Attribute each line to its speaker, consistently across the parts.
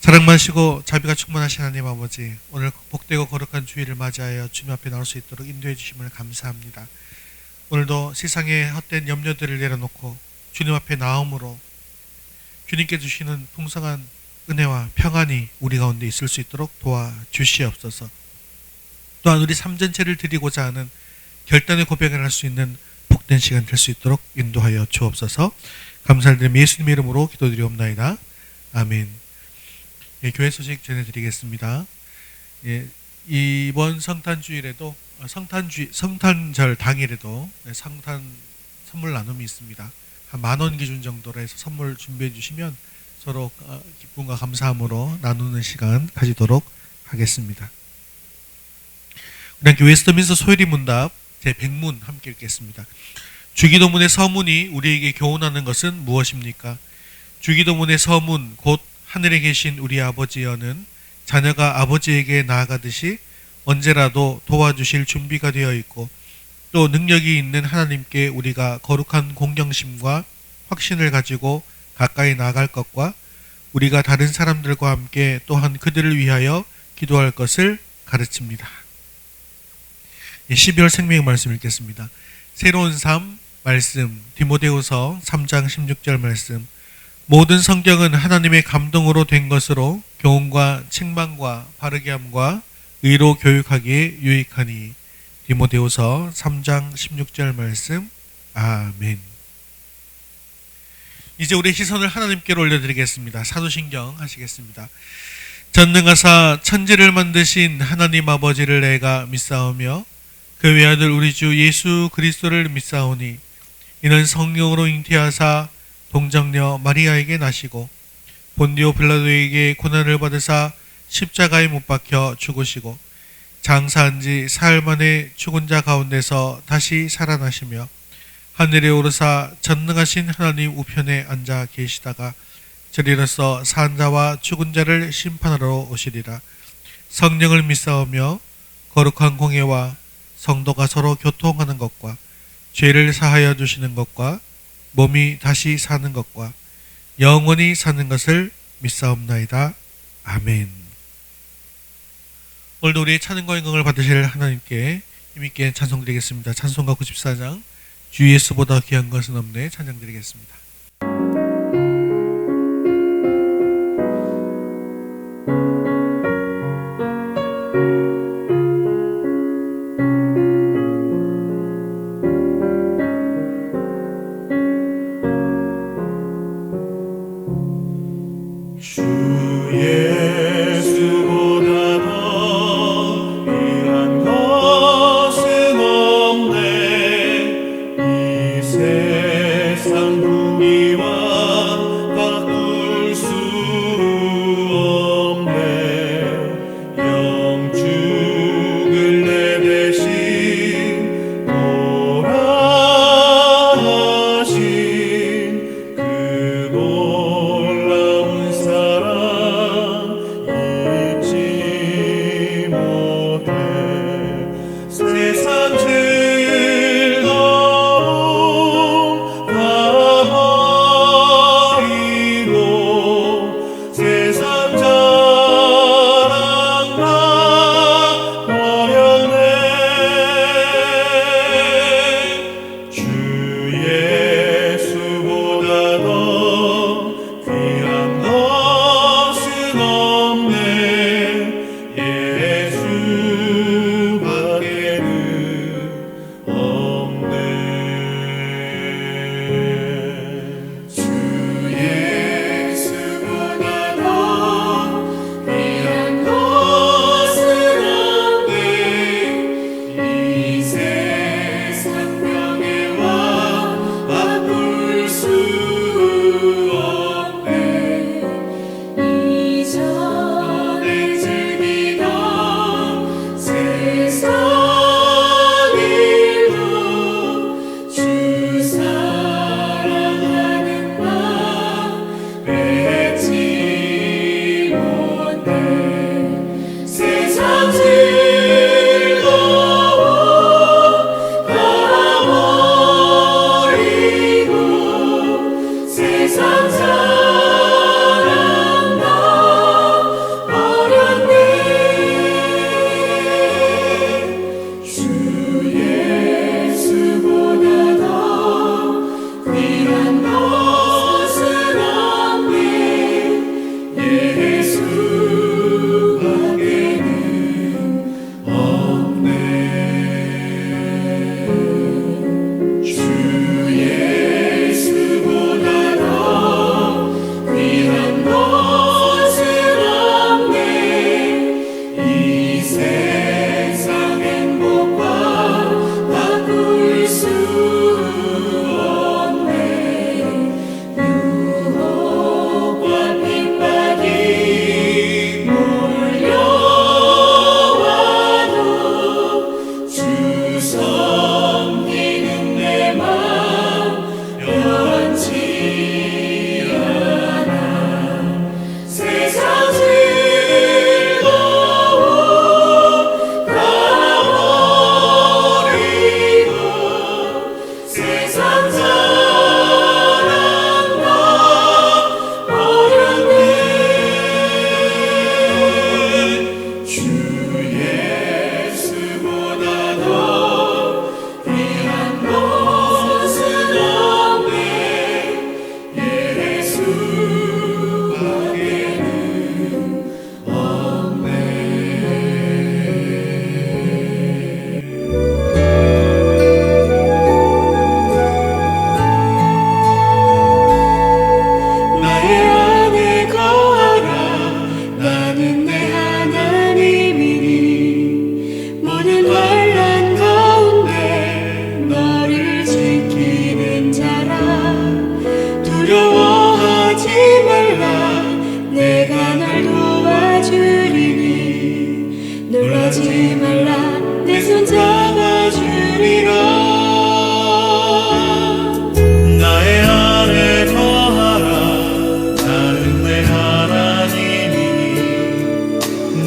Speaker 1: 사랑 마시고 자비가 충만하신 하나님 아버지, 오늘 복되고 거룩한 주일을 맞이하여 주님 앞에 나올 수 있도록 인도해 주심을 감사합니다. 오늘도 세상의 헛된 염려들을 내려놓고 주님 앞에 나옴으로 주님께 주시는 풍성한 은혜와 평안이 우리 가운데 있을 수 있도록 도와주시옵소서. 또한 우리 삶 전체를 드리고자 하는 결단의 고백을 할 수 있는 복된 시간 될 수 있도록 인도하여 주옵소서. 감사를 드리며 예수님의 이름으로 기도드리옵나이다. 아멘. 예, 교회 소식 전해드리겠습니다. 예, 이번 성탄주일에도 성탄절 당일에도 성탄 선물 나눔이 있습니다. 한 10,000원 기준 정도로 해서 선물 준비해 주시면 서로 기쁨과 감사함으로 나누는 시간 가지도록 하겠습니다. 우리 웨스트민스터 소요리 문답 제100문 함께 읽겠습니다. 주기도문의 서문이 우리에게 교훈하는 것은 무엇입니까? 주기도문의 서문 곧 하늘에 계신 우리 아버지여는 자녀가 아버지에게 나아가듯이 언제라도 도와주실 준비가 되어 있고 또 능력이 있는 하나님께 우리가 거룩한 공경심과 확신을 가지고 가까이 나아갈 것과 우리가 다른 사람들과 함께 또한 그들을 위하여 기도할 것을 가르칩니다. 12월 생명의 말씀 읽겠습니다. 새로운 삶 말씀 디모데후서 3장 16절 말씀. 모든 성경은 하나님의 감동으로 된 것으로 교훈과 책망과 바르게 함과 의로 교육하기에 유익하니. 디모데후서 3장 16절 말씀. 아멘. 이제 우리 시선을 하나님께로 올려드리겠습니다. 사도신경 하시겠습니다. 전능하사 천지를 만드신 하나님 아버지를 내가 믿사오며 그 외아들 우리 주 예수 그리스도를 믿사오니 이는 성령으로 잉태하사 동정녀 마리아에게 나시고 본디오 빌라도에게 고난을 받으사 십자가에 못 박혀 죽으시고 장사한 지 사흘 만에 죽은 자 가운데서 다시 살아나시며 하늘에 오르사 전능하신 하나님 우편에 앉아 계시다가 저리로서 산 자와 죽은 자를 심판하러 오시리라. 성령을 믿사오며 거룩한 공예와 성도가 서로 교통하는 것과 죄를 사하여 주시는 것과 몸이 다시 사는 것과 영원히 사는 것을 믿사옵나이다. 아멘. 오늘도 우리의 찬양과 영광을 받으실 하나님께 힘있게 찬송드리겠습니다. 찬송가 94장 주 예수보다 귀한 것은 없네 찬양드리겠습니다.
Speaker 2: 사랑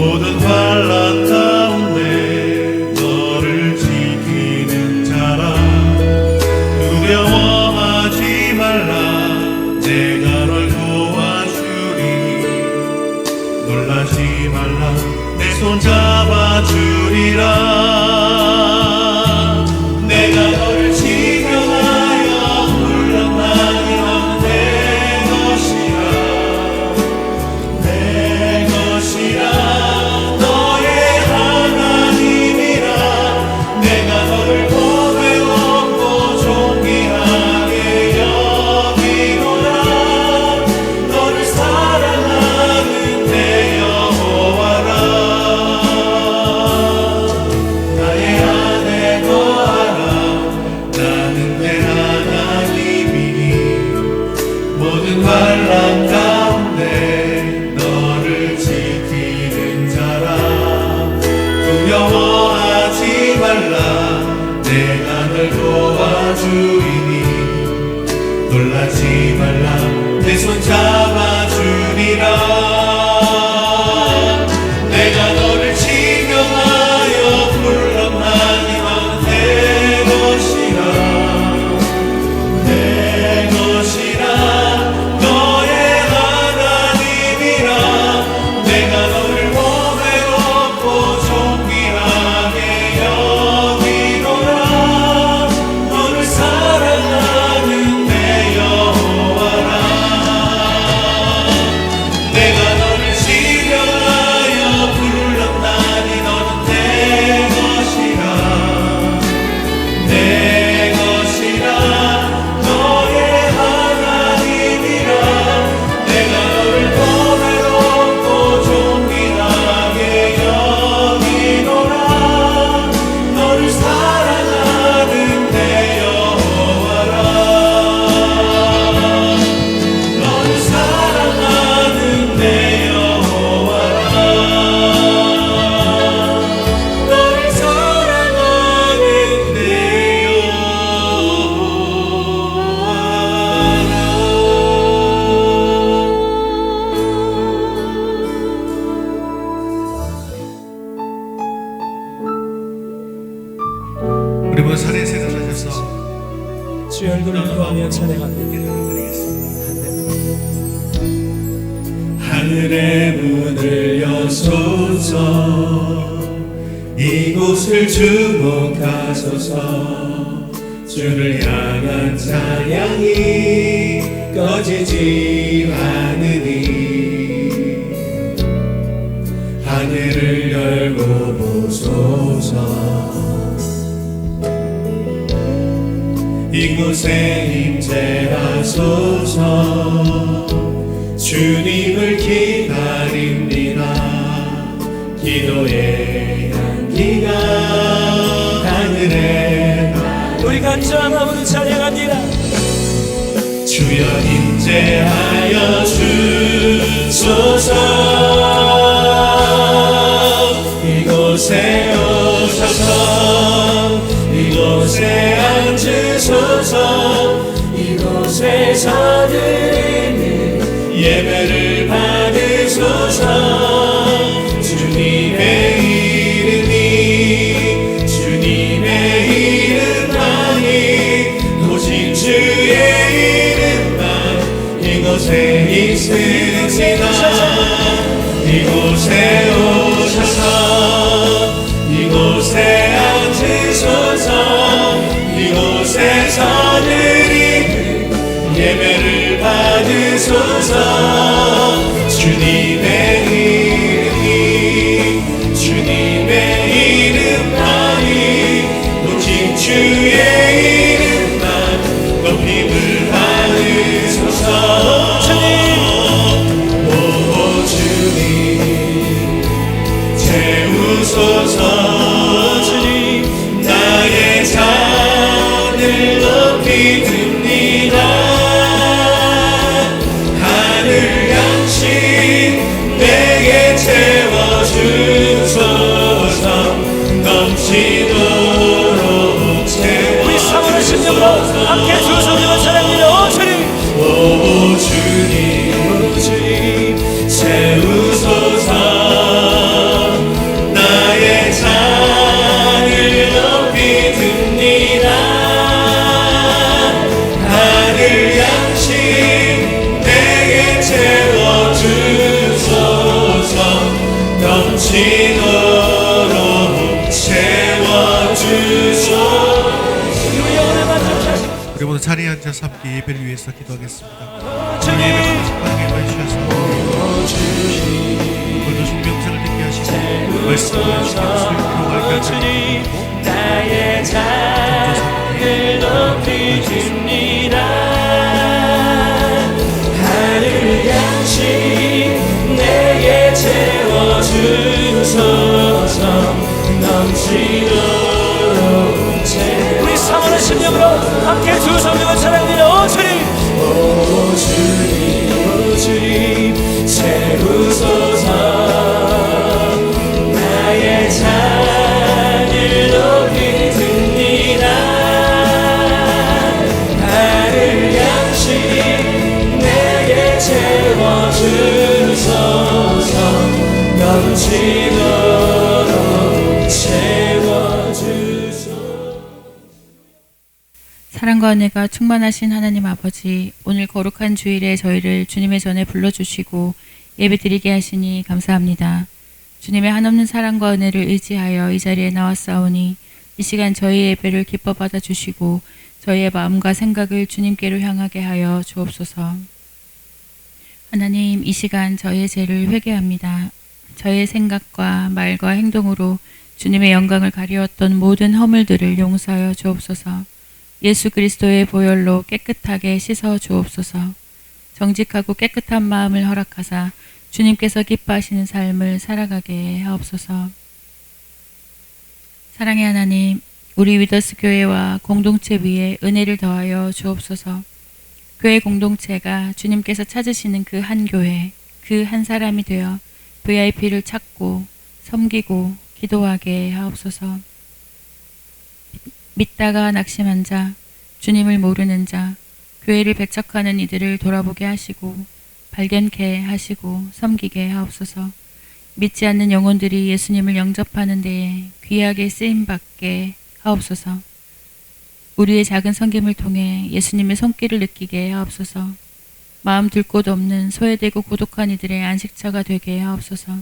Speaker 1: 모든 환난 가운데 너를 지키는 자라. 두려워하지 말라. 내가 널 도와주리. 놀라지 말라. 내 손 잡아주리라. 내가 너를 지켜하여 물러나니 넌 내 것이라. 내 것이라. 너의 하나님이라. 내가 너를 보배롭고 존귀하게 여기노라. 너를 사랑하는 내 여호와라. 나의 안에 거하라. 나는 내 하나님이니. 모든 환난 가운데 너를 지키는 자라. 두려워하지 말라. 내가 널 도와주리니. 놀라지 말라. 내 손 잡아주리라. 내가 너를 지명하여 불렀나니 넌 내 것이라. 내 것이라. 너의 하나님이라. 내가 너를 보배롭고 존귀하게 여기노라. 너를 사랑하는 내 여호와라. 내가 너를 지명하여 불렀나니 너는 내 것이라. 내 것이라. 너의 하나님이라. 내가 너를 보배롭고 존귀하게 여기노라. 너를 사랑하는 내 여호와라. 너를 사랑하는 내 여호와라. 너를 사랑하는 내 여호와라. 우리 모두 살에 세례하셔서
Speaker 2: 주의 얼굴을 보며 찬양합니다.
Speaker 1: 하늘의 문을 여소서. 이곳을 주목하소서. 주를 향한 찬양이 꺼지지 않으니. 하늘을 열고 보소서. 이곳에 임재하소서. 주님을 기다립니다. 기도의 향기가 하늘에
Speaker 2: 우리 같이 한번 찬양합니다.
Speaker 1: 주여 임재하여 주소서. 이곳에 오셔서 이곳에 앉으소서. 이곳에서 드리는 예배를 받으소서. 주님의 이름이 주님의 이름만이 오직 주의 이름만 이곳에 있습니다. 이곳에 오셔서 이곳에 앉으소서. 이곳에서 드리는 예배를 받으소서. 주님의 이름이 주님의 이름만이 오직 주의 이름만 높임을 받으소서. 오 주님 채우소서. 주님 나의 잔을 높이 듭니다. 하늘 양식 내게 채워주소서. 넘치도록 채워
Speaker 2: 넘치도록 채워주소. 우리 영혼을 만족케 하시고
Speaker 1: 우리 모두 자리에 앉아서 함께 예배를 위해서 기도하겠습니다.
Speaker 2: 주님,
Speaker 1: 예배를 축복하게 해주셔서 오늘도 성명상을 듣게 하시고 말씀을 주시고 들어갈
Speaker 2: 주님, 나의 잔을 높이 줍니다. 하늘 양식 내게 채워주소서. 넘치도록 우리 사모하는 심령으로 함께 두 성령을 찬양드려. 오 주님, 오 주님, 오 주님 채우소서. 나의 잔을 높이 듭니다. 하늘 양식 내게 채워주소서. 넘치도록 채워주소서.
Speaker 3: 사랑과 은혜가 충만하신 하나님 아버지, 오늘 거룩한 주일에 저희를 주님의 전에 불러주시고 예배드리게 하시니 감사합니다. 주님의 한없는 사랑과 은혜를 의지하여 이 자리에 나왔사오니 이 시간 저희 예배를 기뻐 받아주시고 저희의 마음과 생각을 주님께로 향하게 하여 주옵소서. 하나님, 이 시간 저희의 죄를 회개합니다. 저희의 생각과 말과 행동으로 주님의 영광을 가리웠던 모든 허물들을 용서하여 주옵소서. 예수 그리스도의 보혈로 깨끗하게 씻어 주옵소서. 정직하고 깨끗한 마음을 허락하사 주님께서 기뻐하시는 삶을 살아가게 하옵소서. 사랑의 하나님, 우리 위더스 교회와 공동체 위에 은혜를 더하여 주옵소서. 교회 공동체가 주님께서 찾으시는 그 한 교회, 그 한 사람이 되어 VIP를 찾고 섬기고 기도하게 하옵소서. 믿다가 낙심한 자, 주님을 모르는 자, 교회를 배척하는 이들을 돌아보게 하시고 발견케 하시고 섬기게 하옵소서. 믿지 않는 영혼들이 예수님을 영접하는 데에 귀하게 쓰임받게 하옵소서. 우리의 작은 섬김을 통해 예수님의 손길을 느끼게 하옵소서. 마음 들 곳 없는 소외되고 고독한 이들의 안식처가 되게 하옵소서.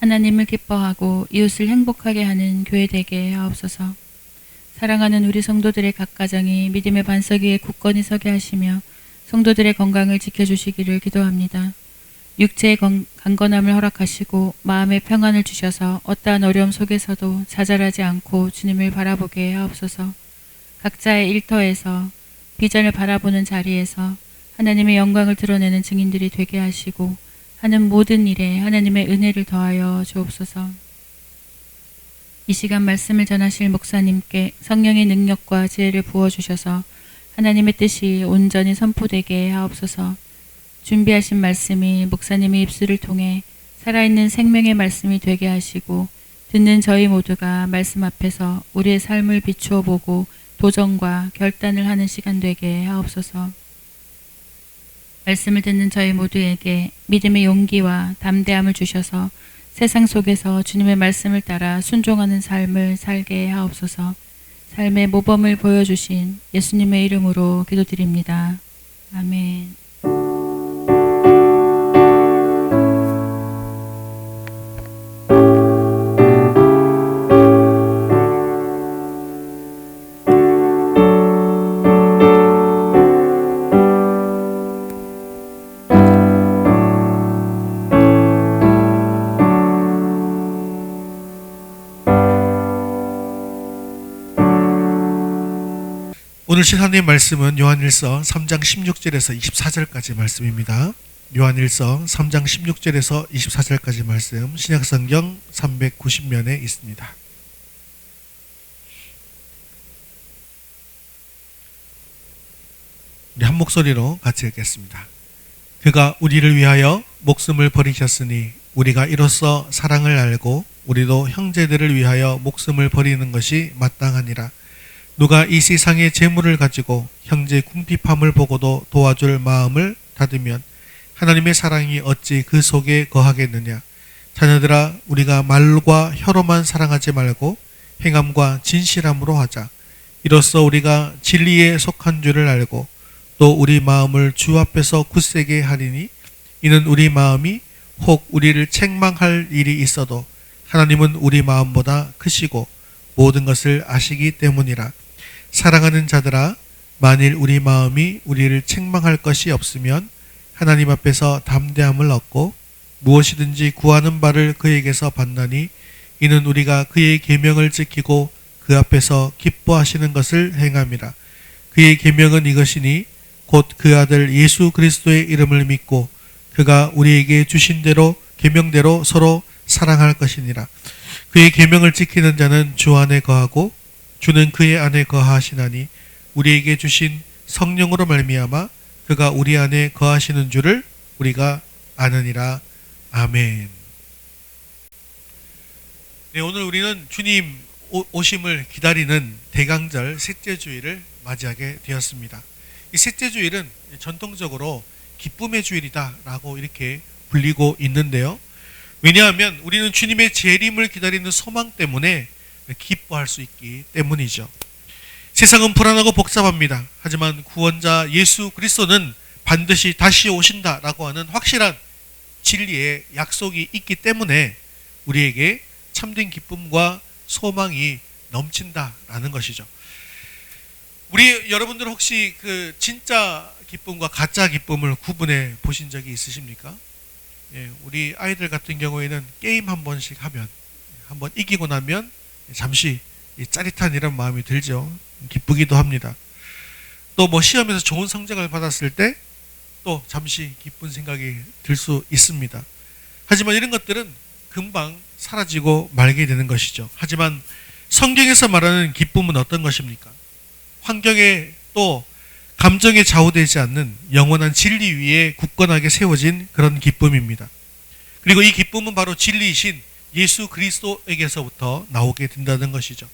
Speaker 3: 하나님을 기뻐하고 이웃을 행복하게 하는 교회 되게 하옵소서. 사랑하는 우리 성도들의 각 가정이 믿음의 반석 위에 굳건히 서게 하시며 성도들의 건강을 지켜주시기를 기도합니다. 육체의 강건함을 허락하시고 마음의 평안을 주셔서 어떠한 어려움 속에서도 좌절하지 않고 주님을 바라보게 하옵소서. 각자의 일터에서 비전을 바라보는 자리에서 하나님의 영광을 드러내는 증인들이 되게 하시고 하는 모든 일에 하나님의 은혜를 더하여 주옵소서. 이 시간 말씀을 전하실 목사님께 성령의 능력과 지혜를 부어주셔서 하나님의 뜻이 온전히 선포되게 하옵소서. 준비하신 말씀이 목사님의 입술을 통해 살아있는 생명의 말씀이 되게 하시고 듣는 저희 모두가 말씀 앞에서 우리의 삶을 비추어 보고 도전과 결단을 하는 시간 되게 하옵소서. 말씀을 듣는 저희 모두에게 믿음의 용기와 담대함을 주셔서 세상 속에서 주님의 말씀을 따라 순종하는 삶을 살게 하옵소서. 삶의 모범을 보여주신 예수님의 이름으로 기도드립니다. 아멘.
Speaker 1: 오늘 하나님의 말씀은 요한일서 3장 16절에서 24절까지 말씀입니다. 요한일서 3장 16절에서 24절까지 말씀, 신약성경 390면에 있습니다. 우리 한 목소리로 같이 읽겠습니다. 그가 우리를 위하여 목숨을 버리셨으니 우리가 이로써 사랑을 알고 우리도 형제들을 위하여 목숨을 버리는 것이 마땅하니라. 누가 이 세상의 재물을 가지고 형제 궁핍함을 보고도 도와줄 마음을 닫으면 하나님의 사랑이 어찌 그 속에 거하겠느냐. 자녀들아, 우리가 말과 혀로만 사랑하지 말고 행함과 진실함으로 하자. 이로써 우리가 진리에 속한 줄을 알고 또 우리 마음을 주 앞에서 굳세게 하리니 이는 우리 마음이 혹 우리를 책망할 일이 있어도 하나님은 우리 마음보다 크시고 모든 것을 아시기 때문이라. 사랑하는 자들아, 만일 우리 마음이 우리를 책망할 것이 없으면 하나님 앞에서 담대함을 얻고 무엇이든지 구하는 바를 그에게서 받나니 이는 우리가 그의 계명을 지키고 그 앞에서 기뻐하시는 것을 행함이라. 그의 계명은 이것이니 곧 그 아들 예수 그리스도의 이름을 믿고 그가 우리에게 주신 대로 계명대로 서로 사랑할 것이니라. 그의 계명을 지키는 자는 주 안에 거하고 주는 그의 안에 거하시나니 우리에게 주신 성령으로 말미암아 그가 우리 안에 거하시는 줄을 우리가 아느니라. 아멘. 네, 오늘 우리는 주님 오심을 기다리는 대강절 셋째 주일을 맞이하게 되었습니다. 이 셋째 주일은 전통적으로 기쁨의 주일이다라고 이렇게 불리고 있는데요. 왜냐하면 우리는 주님의 재림을 기다리는 소망 때문에 기뻐할 수 있기 때문이죠. 세상은 불안하고 복잡합니다. 하지만 구원자 예수 그리스도는 반드시 다시 오신다라고 하는 확실한 진리의 약속이 있기 때문에 우리에게 참된 기쁨과 소망이 넘친다라는 것이죠. 여러분들 혹시 그 진짜 기쁨과 가짜 기쁨을 구분해 보신 적이 있으십니까? 예, 우리 아이들 같은 경우에는 게임 한 번씩 하면, 한번 이기고 나면 잠시 짜릿한 이런 마음이 들죠. 기쁘기도 합니다. 또 뭐 시험에서 좋은 성적을 받았을 때 또 잠시 기쁜 생각이 들 수 있습니다. 하지만 이런 것들은 금방 사라지고 말게 되는 것이죠. 하지만 성경에서 말하는 기쁨은 어떤 것입니까? 환경에 또 감정에 좌우되지 않는 영원한 진리 위에 굳건하게 세워진 그런 기쁨입니다. 그리고 이 기쁨은 바로 진리이신 예수 그리스도에게서부터 나오게 된다는 것이죠.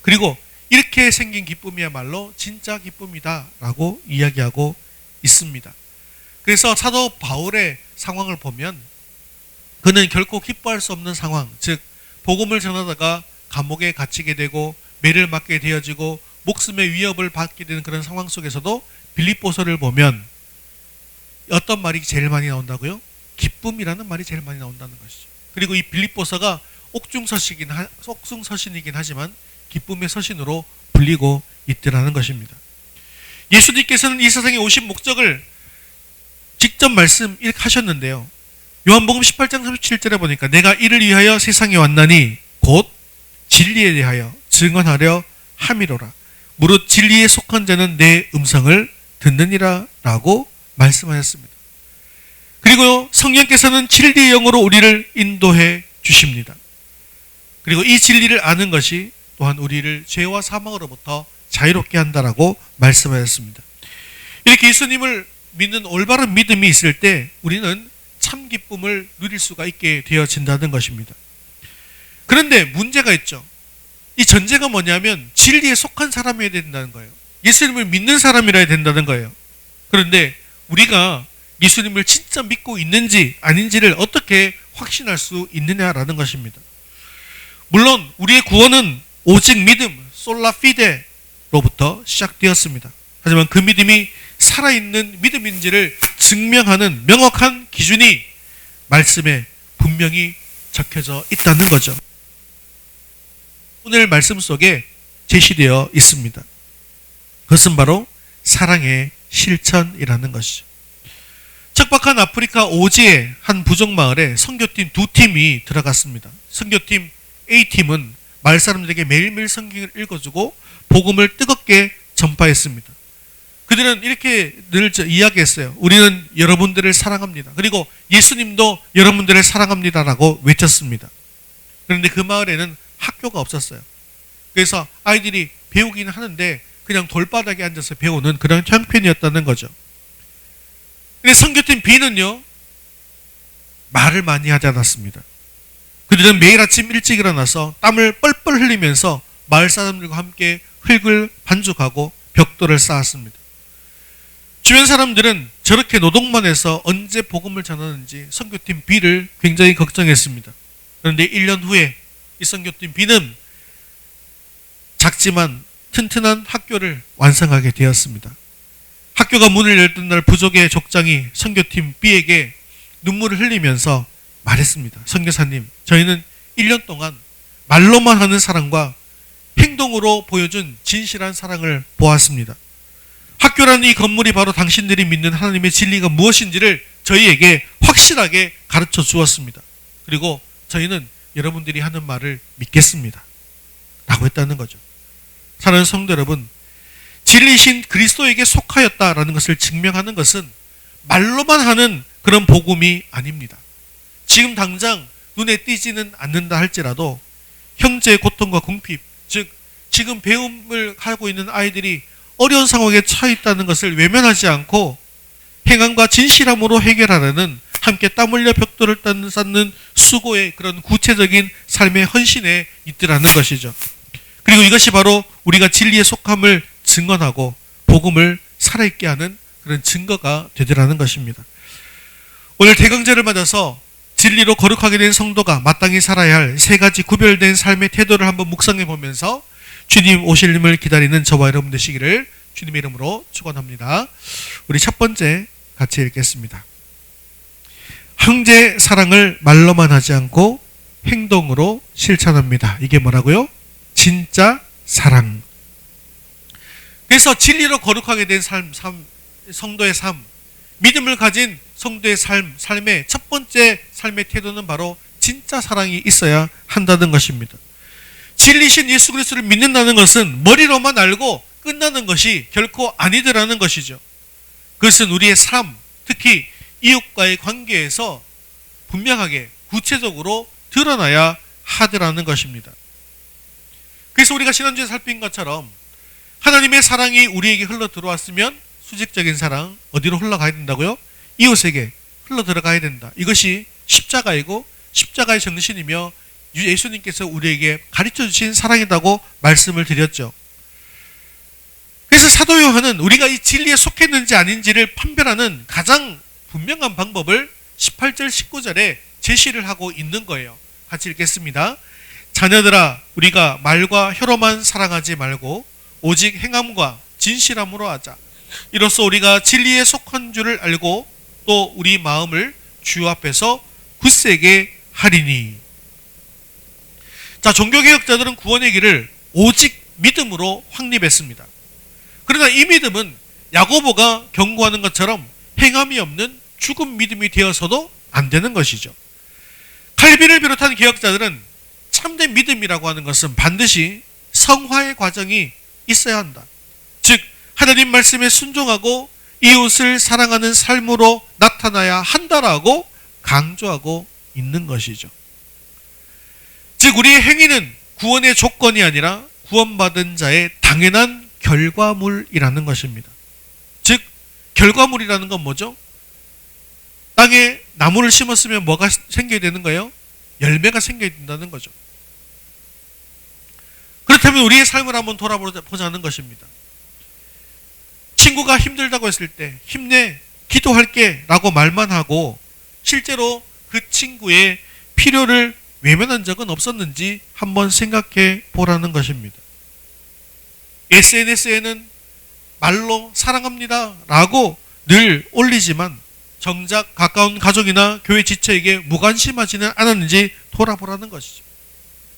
Speaker 1: 그리고 이렇게 생긴 기쁨이야말로 진짜 기쁨이다라고 이야기하고 있습니다. 그래서 사도 바울의 상황을 보면 그는 결코 기뻐할 수 없는 상황, 즉 복음을 전하다가 감옥에 갇히게 되고 매를 맞게 되어지고 목숨의 위협을 받게 되는 그런 상황 속에서도 빌립보서를 보면 어떤 말이 제일 많이 나온다고요? 기쁨이라는 말이 제일 많이 나온다는 것이죠. 그리고 이 빌립보서가 옥중서신이긴 하지만 기쁨의 서신으로 불리고 있더라는 것입니다. 예수님께서는 이 세상에 오신 목적을 직접 말씀하셨는데요. 요한복음 18장 37절에 보니까 내가 이를 위하여 세상에 왔나니 곧 진리에 대하여 증언하려 함이로라. 무릇 진리에 속한 자는 내 음성을 듣느니라 라고 말씀하셨습니다. 그리고 성령께서는 진리의 영으로 우리를 인도해 주십니다. 그리고 이 진리를 아는 것이 또한 우리를 죄와 사망으로부터 자유롭게 한다라고 말씀하셨습니다. 이렇게 예수님을 믿는 올바른 믿음이 있을 때 우리는 참 기쁨을 누릴 수가 있게 되어진다는 것입니다. 그런데 문제가 있죠. 이 전제가 뭐냐면 진리에 속한 사람이어야 된다는 거예요. 예수님을 믿는 사람이라야 된다는 거예요. 그런데 우리가 예수님을 진짜 믿고 있는지 아닌지를 어떻게 확신할 수 있느냐라는 것입니다. 물론 우리의 구원은 오직 믿음, 솔라피데로부터 시작되었습니다. 하지만 그 믿음이 살아있는 믿음인지를 증명하는 명확한 기준이 말씀에 분명히 적혀져 있다는 거죠. 오늘 말씀 속에 제시되어 있습니다. 그것은 바로 사랑의 실천이라는 것이죠. 척박한 아프리카 오지의 한 부족 마을에 선교팀 두 팀이 들어갔습니다. 선교팀 A팀은 마을 사람들에게 매일매일 성경을 읽어주고 복음을 뜨겁게 전파했습니다. 그들은 이렇게 늘 이야기했어요. 우리는 여러분들을 사랑합니다. 그리고 예수님도 여러분들을 사랑합니다라고 외쳤습니다. 그런데 그 마을에는 학교가 없었어요. 그래서 아이들이 배우기는 하는데 그냥 돌바닥에 앉아서 배우는 그런 형편이었다는 거죠. 근데 선교팀 B는요, 말을 많이 하지 않았습니다. 그들은 매일 아침 일찍 일어나서 땀을 뻘뻘 흘리면서 마을 사람들과 함께 흙을 반죽하고 벽돌을 쌓았습니다. 주변 사람들은 저렇게 노동만 해서 언제 복음을 전하는지 선교팀 B를 굉장히 걱정했습니다. 그런데 1년 후에 이 선교팀 B는 작지만 튼튼한 학교를 완성하게 되었습니다. 학교가 문을 열던 날 부족의 족장이 선교팀 B에게 눈물을 흘리면서 말했습니다. 선교사님, 저희는 1년 동안 말로만 하는 사랑과 행동으로 보여준 진실한 사랑을 보았습니다. 학교라는 이 건물이 바로 당신들이 믿는 하나님의 진리가 무엇인지를 저희에게 확실하게 가르쳐 주었습니다. 그리고 저희는 여러분들이 하는 말을 믿겠습니다. 라고 했다는 거죠. 사랑하는 성도 여러분, 진리신 그리스도에게 속하였다라는 것을 증명하는 것은 말로만 하는 그런 복음이 아닙니다. 지금 당장 눈에 띄지는 않는다 할지라도 형제의 고통과 궁핍, 즉 지금 배움을 하고 있는 아이들이 어려운 상황에 처해 있다는 것을 외면하지 않고 행함과 진실함으로 해결하려는 함께 땀 흘려 벽돌을 쌓는 수고의 그런 구체적인 삶의 헌신에 있더라는 것이죠. 그리고 이것이 바로 우리가 진리에 속함을 증언하고 복음을 살아있게 하는 그런 증거가 되더라는 것입니다. 오늘 대강제를 맞아서 진리로 거룩하게 된 성도가 마땅히 살아야 할 세 가지 구별된 삶의 태도를 한번 묵상해 보면서 주님 오실림을 기다리는 저와 여러분 되시기를 주님의 이름으로 축원합니다. 우리 첫 번째 같이 읽겠습니다. 형제 사랑을 말로만 하지 않고 행동으로 실천합니다. 이게 뭐라고요? 진짜 사랑. 그래서 진리로 거룩하게 된 성도의 삶, 믿음을 가진 성도의 삶의 첫 번째 삶의 태도는 바로 진짜 사랑이 있어야 한다는 것입니다. 진리신 예수 그리스도를 믿는다는 것은 머리로만 알고 끝나는 것이 결코 아니더라는 것이죠. 그것은 우리의 삶, 특히 이웃과의 관계에서 분명하게 구체적으로 드러나야 하더라는 것입니다. 그래서 우리가 지난주에 살핀 것처럼 하나님의 사랑이 우리에게 흘러 들어왔으면 수직적인 사랑 어디로 흘러가야 된다고요? 이웃에게 흘러 들어가야 된다. 이것이 십자가이고 십자가의 정신이며 예수님께서 우리에게 가르쳐 주신 사랑이라고 말씀을 드렸죠. 그래서 사도 요한은 우리가 이 진리에 속했는지 아닌지를 판별하는 가장 분명한 방법을 18절 19절에 제시를 하고 있는 거예요. 같이 읽겠습니다. 자녀들아, 우리가 말과 혀로만 사랑하지 말고 오직 행함과 진실함으로 하자. 이로써 우리가 진리에 속한 줄을 알고 또 우리 마음을 주 앞에서 굳세게 하리니. 자, 종교개혁자들은 구원의 길을 오직 믿음으로 확립했습니다. 그러나 이 믿음은 야고보가 경고하는 것처럼 행함이 없는 죽은 믿음이 되어서도 안 되는 것이죠. 칼빈을 비롯한 개혁자들은 참된 믿음이라고 하는 것은 반드시 성화의 과정이 있어야 한다. 즉 하나님 말씀에 순종하고 이웃을 사랑하는 삶으로 나타나야 한다라고 강조하고 있는 것이죠. 즉 우리의 행위는 구원의 조건이 아니라 구원받은 자의 당연한 결과물이라는 것입니다. 즉 결과물이라는 건 뭐죠? 땅에 나무를 심었으면 뭐가 생겨야 되는 거예요? 열매가 생겨야 된다는 거죠. 그렇다면 우리의 삶을 한번 돌아보자는 것입니다. 친구가 힘들다고 했을 때 힘내, 기도할게 라고 말만 하고 실제로 그 친구의 필요를 외면한 적은 없었는지 한번 생각해 보라는 것입니다. SNS에는 말로 사랑합니다 라고 늘 올리지만 정작 가까운 가족이나 교회 지체에게 무관심하지는 않았는지 돌아보라는 것이죠.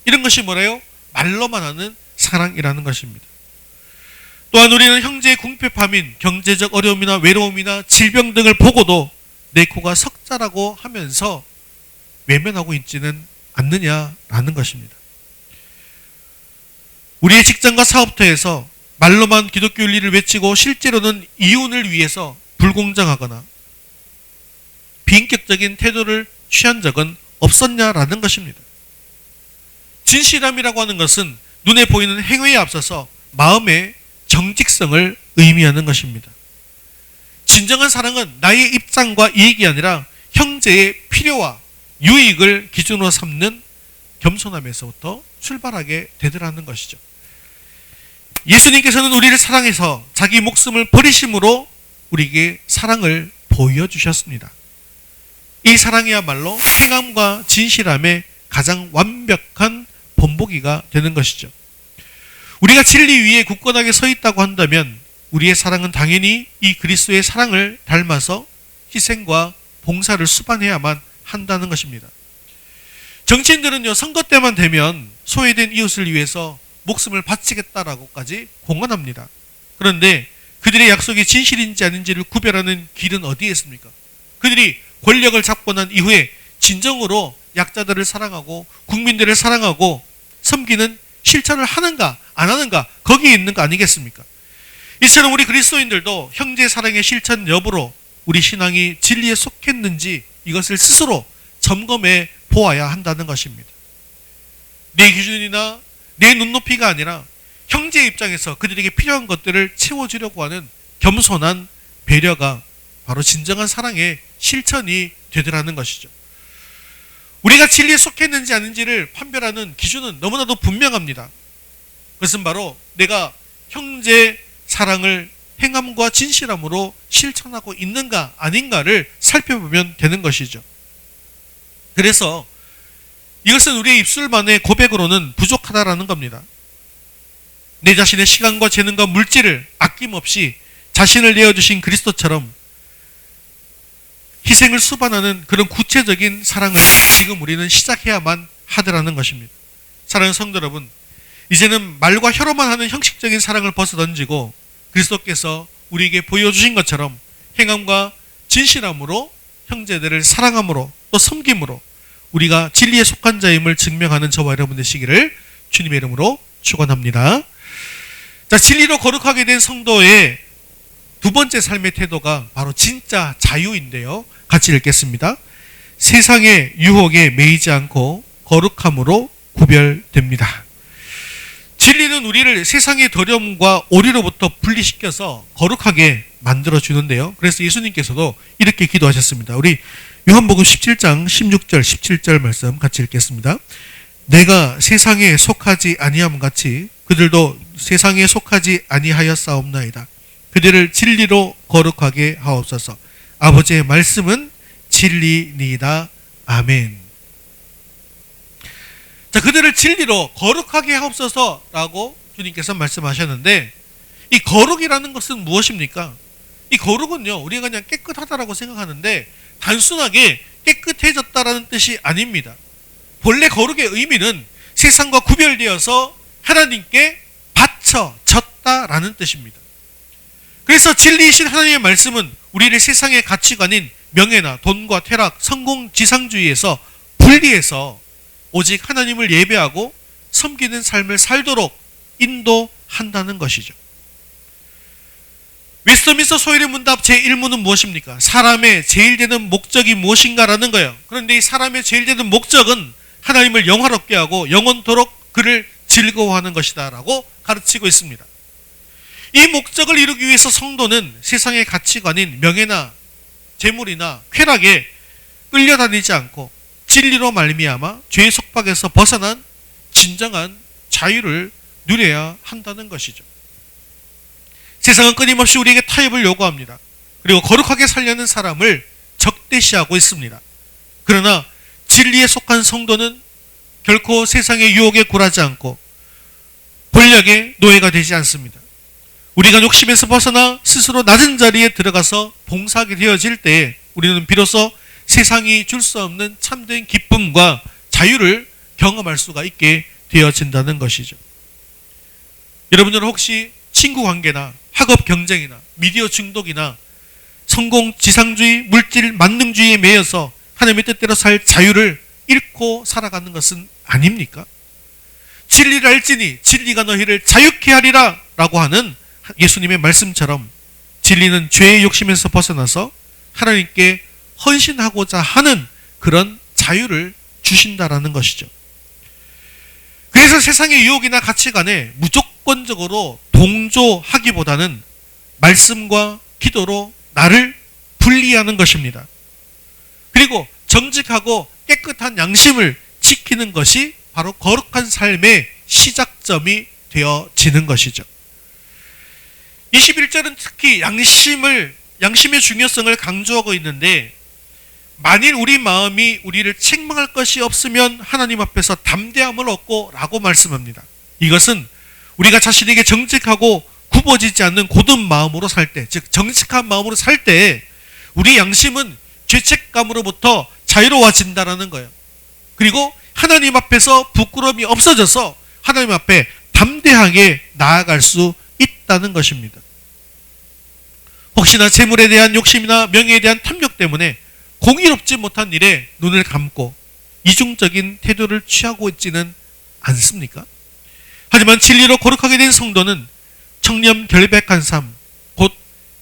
Speaker 1: 이런 것이 뭐래요? 말로만 하는 사랑이라는 것입니다. 또한 우리는 형제의 궁핍 파민, 경제적 어려움이나 외로움이나 질병 등을 보고도 내 코가 석자라고 하면서 외면하고 있지는 않느냐라는 것입니다. 우리의 직장과 사업터에서 말로만 기독교 윤리를 외치고 실제로는 이윤을 위해서 불공정하거나 비인격적인 태도를 취한 적은 없었냐라는 것입니다. 진실함이라고 하는 것은 눈에 보이는 행위에 앞서서 마음의 정직성을 의미하는 것입니다. 진정한 사랑은 나의 입장과 이익이 아니라 형제의 필요와 유익을 기준으로 삼는 겸손함에서부터 출발하게 되더라는 것이죠. 예수님께서는 우리를 사랑해서 자기 목숨을 버리심으로 우리에게 사랑을 보여주셨습니다. 이 사랑이야말로 행함과 진실함의 가장 완벽한 본보기가 되는 것이죠. 우리가 진리 위에 굳건하게 서 있다고 한다면 우리의 사랑은 당연히 이 그리스도의 사랑을 닮아서 희생과 봉사를 수반해야만 한다는 것입니다. 정치인들은요, 선거 때만 되면 소외된 이웃을 위해서 목숨을 바치겠다라고까지 공언합니다. 그런데 그들의 약속이 진실인지 아닌지를 구별하는 길은 어디에 있습니까? 그들이 권력을 잡고 난 이후에 진정으로 약자들을 사랑하고 국민들을 사랑하고 섬기는 실천을 하는가 안 하는가, 거기에 있는 거 아니겠습니까? 이처럼 우리 그리스도인들도 형제 사랑의 실천 여부로 우리 신앙이 진리에 속했는지 이것을 스스로 점검해 보아야 한다는 것입니다. 내 기준이나 내 눈높이가 아니라 형제의 입장에서 그들에게 필요한 것들을 채워주려고 하는 겸손한 배려가 바로 진정한 사랑의 실천이 되더라는 것이죠. 우리가 진리에 속했는지 아닌지를 판별하는 기준은 너무나도 분명합니다. 그것은 바로 내가 형제 사랑을 행함과 진실함으로 실천하고 있는가 아닌가를 살펴보면 되는 것이죠. 그래서 이것은 우리의 입술만의 고백으로는 부족하다라는 겁니다. 내 자신의 시간과 재능과 물질을 아낌없이 자신을 내어주신 그리스도처럼 희생을 수반하는 그런 구체적인 사랑을 지금 우리는 시작해야만 하더라는 것입니다. 사랑하는 성도 여러분, 이제는 말과 혀로만 하는 형식적인 사랑을 벗어던지고 그리스도께서 우리에게 보여주신 것처럼 행함과 진실함으로 형제들을 사랑함으로 또 섬김으로 우리가 진리에 속한 자임을 증명하는 저와 여러분 되시기를 주님의 이름으로 축원합니다. 자, 진리로 거룩하게 된 성도의 두 번째 삶의 태도가 바로 진짜 자유인데요. 같이 읽겠습니다. 세상의 유혹에 매이지 않고 거룩함으로 구별됩니다. 진리는 우리를 세상의 더러움과 오리로부터 분리시켜서 거룩하게 만들어주는데요. 그래서 예수님께서도 이렇게 기도하셨습니다. 우리 요한복음 17장 16절 17절 말씀 같이 읽겠습니다. 내가 세상에 속하지 아니함 같이 그들도 세상에 속하지 아니하였사옵나이다. 그들을 진리로 거룩하게 하옵소서. 아버지의 말씀은 진리니이다. 아멘. 자, 그들을 진리로 거룩하게 하옵소서라고 주님께서 말씀하셨는데, 이 거룩이라는 것은 무엇입니까? 이 거룩은요, 우리가 그냥 깨끗하다라고 생각하는데 단순하게 깨끗해졌다라는 뜻이 아닙니다. 본래 거룩의 의미는 세상과 구별되어서 하나님께 바쳐졌다라는 뜻입니다. 그래서 진리이신 하나님의 말씀은 우리를 세상의 가치관인 명예나 돈과 쾌락, 성공, 지상주의에서 분리해서 오직 하나님을 예배하고 섬기는 삶을 살도록 인도한다는 것이죠. 웨스트민스터 소율의 문답 제1문은 무엇입니까? 사람의 제일 되는 목적이 무엇인가라는 거예요. 그런데 이 사람의 제일 되는 목적은 하나님을 영화롭게 하고 영원토록 그를 즐거워하는 것이다 라고 가르치고 있습니다. 이 목적을 이루기 위해서 성도는 세상의 가치관인 명예나 재물이나 쾌락에 끌려다니지 않고 진리로 말미암아 죄의 속박에서 벗어난 진정한 자유를 누려야 한다는 것이죠. 세상은 끊임없이 우리에게 타협을 요구합니다. 그리고 거룩하게 살려는 사람을 적대시하고 있습니다. 그러나 진리에 속한 성도는 결코 세상의 유혹에 굴하지 않고 권력의 노예가 되지 않습니다. 우리가 욕심에서 벗어나 스스로 낮은 자리에 들어가서 봉사하게 되어질 때 우리는 비로소 세상이 줄 수 없는 참된 기쁨과 자유를 경험할 수가 있게 되어진다는 것이죠. 여러분들은 혹시 친구 관계나 학업 경쟁이나 미디어 중독이나 성공, 지상주의, 물질, 만능주의에 매여서 하나님의 뜻대로 살 자유를 잃고 살아가는 것은 아닙니까? 진리를 알지니 진리가 너희를 자유케 하리라 라고 하는 예수님의 말씀처럼 진리는 죄의 욕심에서 벗어나서 하나님께 헌신하고자 하는 그런 자유를 주신다라는 것이죠. 그래서 세상의 유혹이나 가치관에 무조건적으로 동조하기보다는 말씀과 기도로 나를 분리하는 것입니다. 그리고 정직하고 깨끗한 양심을 지키는 것이 바로 거룩한 삶의 시작점이 되어지는 것이죠. 21절은 특히 양심의 중요성을 강조하고 있는데, 만일 우리 마음이 우리를 책망할 것이 없으면 하나님 앞에서 담대함을 얻고 라고 말씀합니다. 이것은 우리가 자신에게 정직하고 굽어지지 않는 고든 마음으로 살 때, 즉 정직한 마음으로 살 때 우리 양심은 죄책감으로부터 자유로워진다라는 거예요. 그리고 하나님 앞에서 부끄러움이 없어져서 하나님 앞에 담대하게 나아갈 수 있다는 것입니다. 혹시나 재물에 대한 욕심이나 명예에 대한 탐욕 때문에 공의롭지 못한 일에 눈을 감고 이중적인 태도를 취하고 있지는 않습니까? 하지만 진리로 거룩하게 된 성도는 청렴 결백한 삶, 곧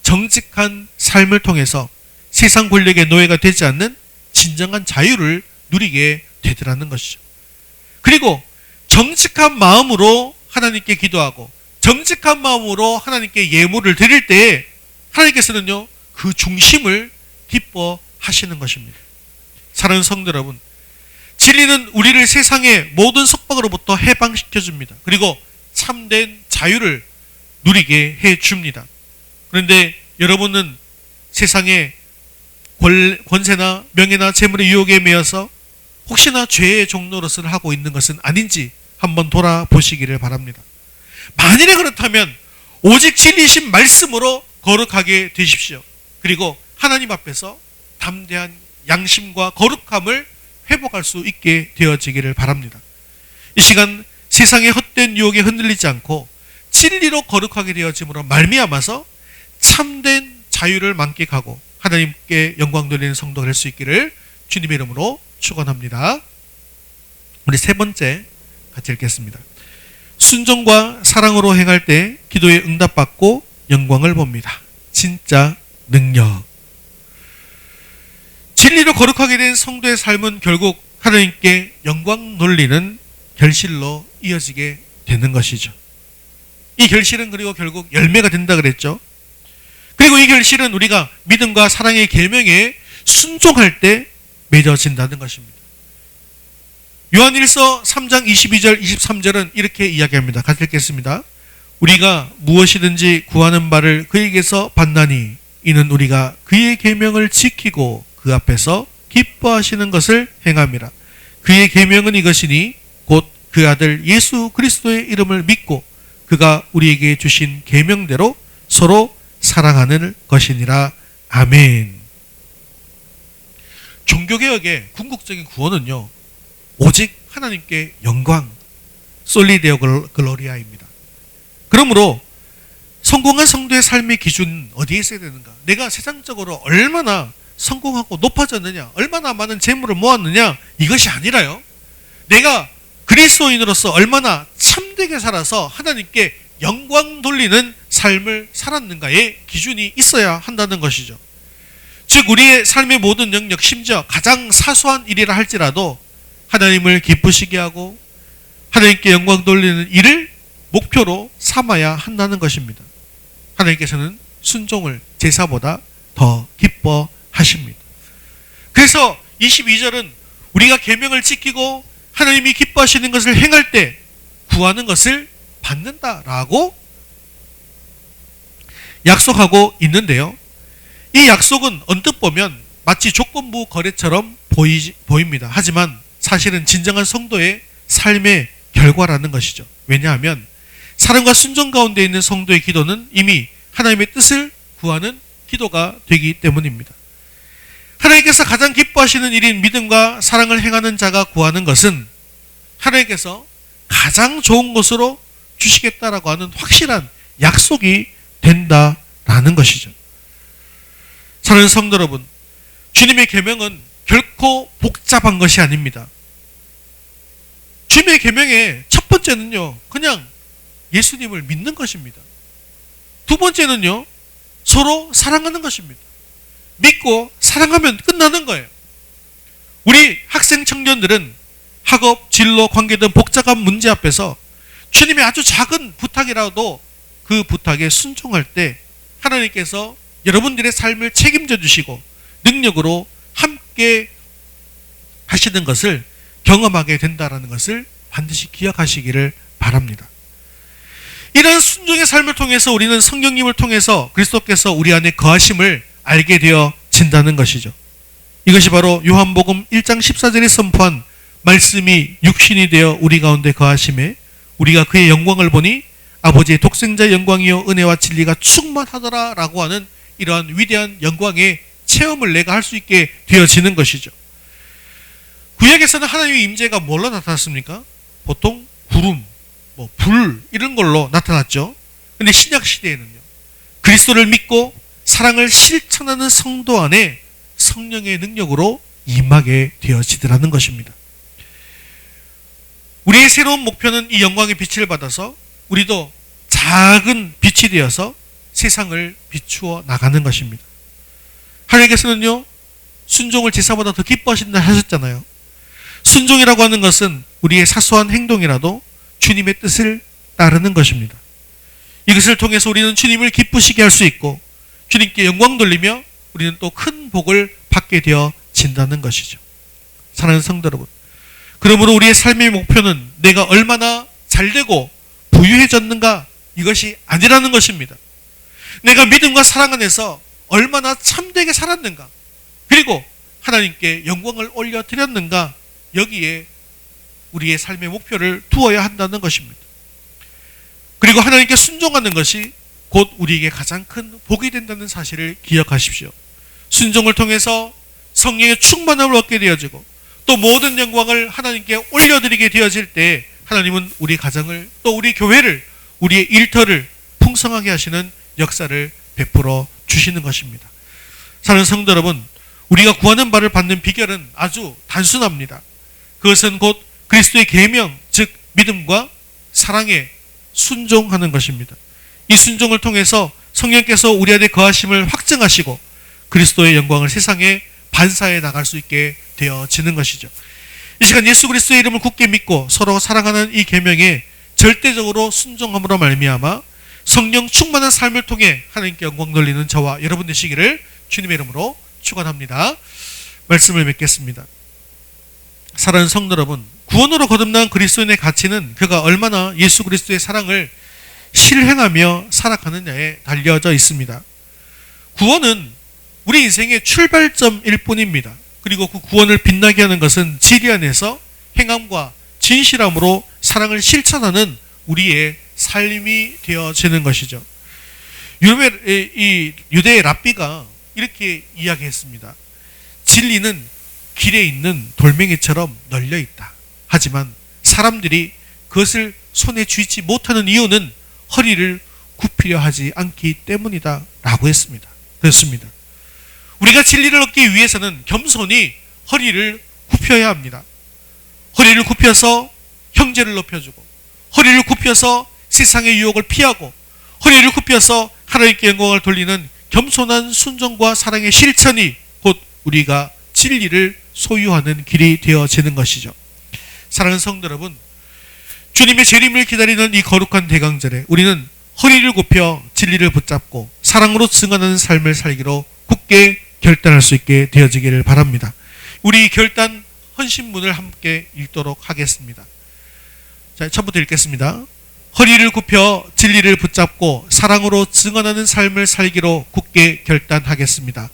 Speaker 1: 정직한 삶을 통해서 세상 권력의 노예가 되지 않는 진정한 자유를 누리게 되더라는 것이죠. 그리고 정직한 마음으로 하나님께 기도하고 정직한 마음으로 하나님께 예물을 드릴 때에 하나님께서는요, 그 중심을 기뻐하시는 것입니다. 사랑하는 성도 여러분, 진리는 우리를 세상의 모든 속박으로부터 해방시켜줍니다. 그리고 참된 자유를 누리게 해줍니다. 그런데 여러분은 세상의 권세나 명예나 재물의 유혹에 매여서 혹시나 죄의 종노릇을 하고 있는 것은 아닌지 한번 돌아보시기를 바랍니다. 만일에 그렇다면 오직 진리신 말씀으로 거룩하게 되십시오. 그리고 하나님 앞에서 담대한 양심과 거룩함을 회복할 수 있게 되어지기를 바랍니다. 이 시간 세상의 헛된 유혹에 흔들리지 않고 진리로 거룩하게 되어짐으로 말미암아서 참된 자유를 만끽하고 하나님께 영광 돌리는 성도가 될 수 있기를 주님의 이름으로 축원합니다. 우리 세 번째 같이 읽겠습니다. 순종과 사랑으로 행할 때 기도에 응답받고 영광을 봅니다. 진짜 능력. 진리로 거룩하게 된 성도의 삶은 결국 하나님께 영광 돌리는 결실로 이어지게 되는 것이죠. 이 결실은 그리고 결국 열매가 된다 그랬죠. 그리고 이 결실은 우리가 믿음과 사랑의 계명에 순종할 때 맺어진다는 것입니다. 요한일서 3장 22절 23절은 이렇게 이야기합니다. 같이 읽겠습니다. 우리가 무엇이든지 구하는 바를 그에게서 받나니 이는 우리가 그의 계명을 지키고 그 앞에서 기뻐하시는 것을 행함이라. 그의 계명은 이것이니 곧 그 아들 예수 그리스도의 이름을 믿고 그가 우리에게 주신 계명대로 서로 사랑하는 것이니라. 아멘. 종교개혁의 궁극적인 구원은요, 오직 하나님께 영광, 솔리데오 글로리아입니다. 그러므로 성공한 성도의 삶의 기준은 어디에 있어야 되는가? 내가 세상적으로 얼마나 성공하고 높아졌느냐, 얼마나 많은 재물을 모았느냐, 이것이 아니라요, 내가 그리스도인으로서 얼마나 참되게 살아서 하나님께 영광 돌리는 삶을 살았는가의 기준이 있어야 한다는 것이죠. 즉 우리의 삶의 모든 영역, 심지어 가장 사소한 일이라 할지라도 하나님을 기쁘시게 하고 하나님께 영광 돌리는 일을 목표로 삼아야 한다는 것입니다. 하나님께서는 순종을 제사보다 더 기뻐하십니다. 그래서 22절은 우리가 계명을 지키고 하나님이 기뻐하시는 것을 행할 때 구하는 것을 받는다라고 약속하고 있는데요. 이 약속은 언뜻 보면 마치 조건부 거래처럼 보입니다. 하지만 사실은 진정한 성도의 삶의 결과라는 것이죠. 왜냐하면 사랑과 순종 가운데 있는 성도의 기도는 이미 하나님의 뜻을 구하는 기도가 되기 때문입니다. 하나님께서 가장 기뻐하시는 일인 믿음과 사랑을 행하는 자가 구하는 것은 하나님께서 가장 좋은 것으로 주시겠다라고 하는 확실한 약속이 된다라는 것이죠. 사랑하는 성도 여러분, 주님의 계명은 결코 복잡한 것이 아닙니다. 주님의 계명의 첫 번째는요, 그냥 예수님을 믿는 것입니다. 두 번째는요, 서로 사랑하는 것입니다. 믿고 사랑하면 끝나는 거예요. 우리 학생 청년들은 학업, 진로, 관계 등 복잡한 문제 앞에서 주님의 아주 작은 부탁이라도 그 부탁에 순종할 때 하나님께서 여러분들의 삶을 책임져 주시고 능력으로 함께 하시는 것을 경험하게 된다는 것을 반드시 기억하시기를 바랍니다. 이런 순종의 삶을 통해서 우리는 성령님을 통해서 그리스도께서 우리 안에 거하심을 알게 되어진다는 것이죠. 이것이 바로 요한복음 1장 14절에 선포한 말씀이 육신이 되어 우리 가운데 거하심에 우리가 그의 영광을 보니 아버지의 독생자의 영광이요 은혜와 진리가 충만하더라 라고 하는 이러한 위대한 영광의 체험을 내가 할 수 있게 되어지는 것이죠. 구약에서는 하나님의 임재가 뭘로 나타났습니까? 보통 구름, 불 이런 걸로 나타났죠. 근데 신약 시대에는요, 그리스도를 믿고 사랑을 실천하는 성도 안에 성령의 능력으로 임하게 되어지더라는 것입니다. 우리의 새로운 목표는 이 영광의 빛을 받아서 우리도 작은 빛이 되어서 세상을 비추어 나가는 것입니다. 하나님께서는요, 순종을 제사보다 더 기뻐하신다 하셨잖아요. 순종이라고 하는 것은 우리의 사소한 행동이라도 주님의 뜻을 따르는 것입니다. 이것을 통해서 우리는 주님을 기쁘시게 할 수 있고 주님께 영광 돌리며 우리는 또 큰 복을 받게 되어진다는 것이죠. 사랑하는 성도 여러분, 그러므로 우리의 삶의 목표는 내가 얼마나 잘되고 부유해졌는가, 이것이 아니라는 것입니다. 내가 믿음과 사랑 안에서 얼마나 참되게 살았는가, 그리고 하나님께 영광을 올려드렸는가, 여기에 우리의 삶의 목표를 두어야 한다는 것입니다. 그리고 하나님께 순종하는 것이 곧 우리에게 가장 큰 복이 된다는 사실을 기억하십시오. 순종을 통해서 성령의 충만함을 얻게 되어지고 또 모든 영광을 하나님께 올려드리게 되어질 때 하나님은 우리 가정을, 또 우리 교회를, 우리의 일터를 풍성하게 하시는 역사를 베풀어 주시는 것입니다. 사랑하는 성도 여러분, 우리가 구하는 바를 받는 비결은 아주 단순합니다. 그것은 곧 그리스도의 계명, 즉 믿음과 사랑에 순종하는 것입니다. 이 순종을 통해서 성령께서 우리 안에 거하심을 확증하시고 그리스도의 영광을 세상에 반사해 나갈 수 있게 되어지는 것이죠. 이 시간 예수 그리스도의 이름을 굳게 믿고 서로 사랑하는 이 계명에 절대적으로 순종함으로 말미암아 성령 충만한 삶을 통해 하나님께 영광 돌리는 저와 여러분 되시기를 주님의 이름으로 축원합니다. 말씀을 맺겠습니다. 사랑하는 성도 여러분, 구원으로 거듭난 그리스도인의 가치는 그가 얼마나 예수 그리스도의 사랑을 실행하며 살아가느냐에 달려져 있습니다. 구원은 우리 인생의 출발점일 뿐입니다. 그리고 그 구원을 빛나게 하는 것은 진리 안에서 행함과 진실함으로 사랑을 실천하는 우리의 삶이 되어지는 것이죠. 유대의 랍비가 이렇게 이야기했습니다. 진리는 길에 있는 돌멩이처럼 널려 있다. 하지만 사람들이 그것을 손에 쥐지 못하는 이유는 허리를 굽히려 하지 않기 때문이다 라고 했습니다. 그렇습니다. 우리가 진리를 얻기 위해서는 겸손히 허리를 굽혀야 합니다. 허리를 굽혀서 형제를 높여주고, 허리를 굽혀서 세상의 유혹을 피하고, 허리를 굽혀서 하나님께 영광을 돌리는 겸손한 순종과 사랑의 실천이 곧 우리가 진리를 소유하는 길이 되어지는 것이죠. 사랑하는 성도 여러분, 주님의 재림을 기다리는 이 거룩한 대강절에 우리는 허리를 굽혀 진리를 붙잡고 사랑으로 증언하는 삶을 살기로 굳게 결단할 수 있게 되어지기를 바랍니다. 우리 결단 헌신문을 함께 읽도록 하겠습니다. 자, 처음부터 읽겠습니다. 허리를 굽혀 진리를 붙잡고 사랑으로 증언하는 삶을 살기로 굳게 결단하겠습니다.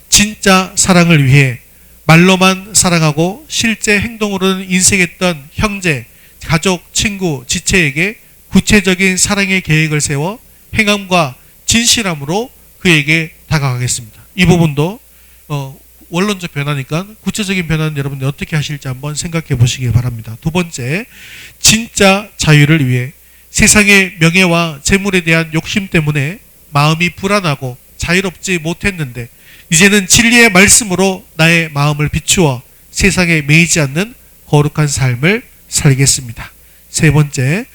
Speaker 1: 진짜 사랑을 위해 말로만 사랑하고 실제 행동으로는 인색했던 형제, 가족, 친구, 지체에게 구체적인 사랑의 계획을 세워 행함과 진실함으로 그에게 다가가겠습니다. 이 부분도 원론적 변화니까 구체적인 변화는 여러분들 어떻게 하실지 한번 생각해 보시기 바랍니다. 두 번째, 진짜 자유를 위해 세상의 명예와 재물에 대한 욕심 때문에 마음이 불안하고 자유롭지 못했는데 이제는 진리의 말씀으로 나의 마음을 비추어 세상에 매이지 않는 거룩한 삶을 살겠습니다. 세 번째,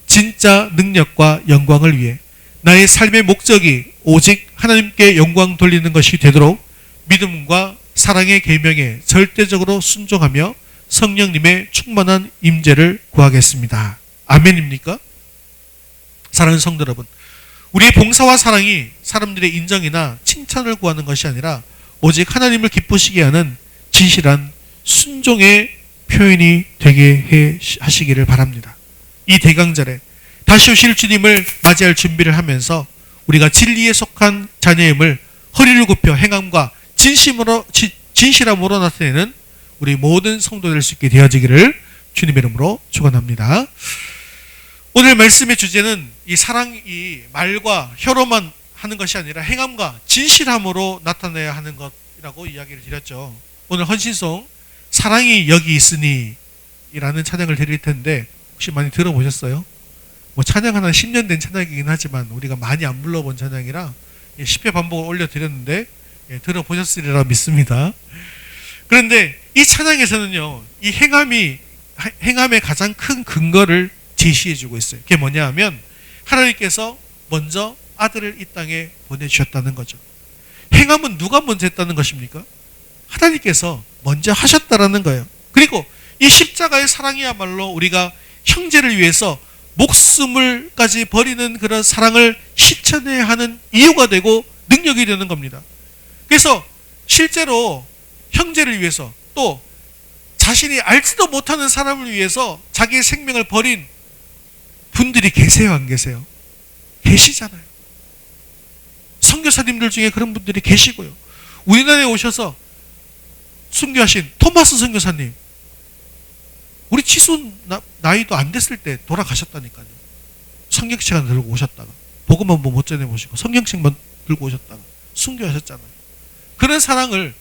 Speaker 1: 진짜 능력과 영광을 위해 나의 삶의 목적이 오직 하나님께 영광 돌리는 것이 되도록 믿음과 사랑의 계명에 절대적으로 순종하며 성령님의 충만한 임재를 구하겠습니다. 아멘입니까? 사랑하는 성도 여러분, 우리의 봉사와 사랑이 사람들의 인정이나 칭찬을 구하는 것이 아니라 오직 하나님을 기쁘시게 하는 진실한 순종의 표현이 되게 하시기를 바랍니다. 이 대강절에 다시 오실 주님을 맞이할 준비를 하면서 우리가 진리에 속한 자녀임을 허리를 굽혀 행함과 진실함으로 나타내는 우리 모든 성도 될 수 있게 되어지기를 주님의 이름으로 축원합니다. 오늘 말씀의 주제는 이 사랑이 말과 혀로만 하는 것이 아니라 행함과 진실함으로 나타내야 하는 것이라고 이야기를 드렸죠. 오늘 헌신송 사랑이 여기 있으니 이라는 찬양을 드릴 텐데 혹시 많이 들어보셨어요? 뭐 찬양 하나 10년 된 찬양이긴 하지만 우리가 많이 안 불러본 찬양이라 10회 반복을 올려드렸는데 들어보셨으리라 믿습니다. 그런데 이 찬양에서는요, 이 행함의 가장 큰 근거를 제시해주고 있어요. 그게 뭐냐 하면 하나님께서 먼저 아들을 이 땅에 보내주셨다는 거죠. 행함은 누가 먼저 했다는 것입니까? 하나님께서 먼저 하셨다라는 거예요. 그리고 이 십자가의 사랑이야말로 우리가 형제를 위해서 목숨을까지 버리는 그런 사랑을 실천해야 하는 이유가 되고 능력이 되는 겁니다. 그래서 실제로 형제를 위해서 또 자신이 알지도 못하는 사람을 위해서 자기의 생명을 버린 분들이 계세요, 안 계세요? 계시잖아요. 선교사님들 중에 그런 분들이 계시고요. 우리나라에 오셔서 순교하신 토마스 선교사님, 우리 치수 나이도 안 됐을 때 돌아가셨다니까요. 성경책만 들고 오셨다가 복음만 못 전해보시고 성경책만 들고 오셨다가 순교하셨잖아요. 그런 사랑을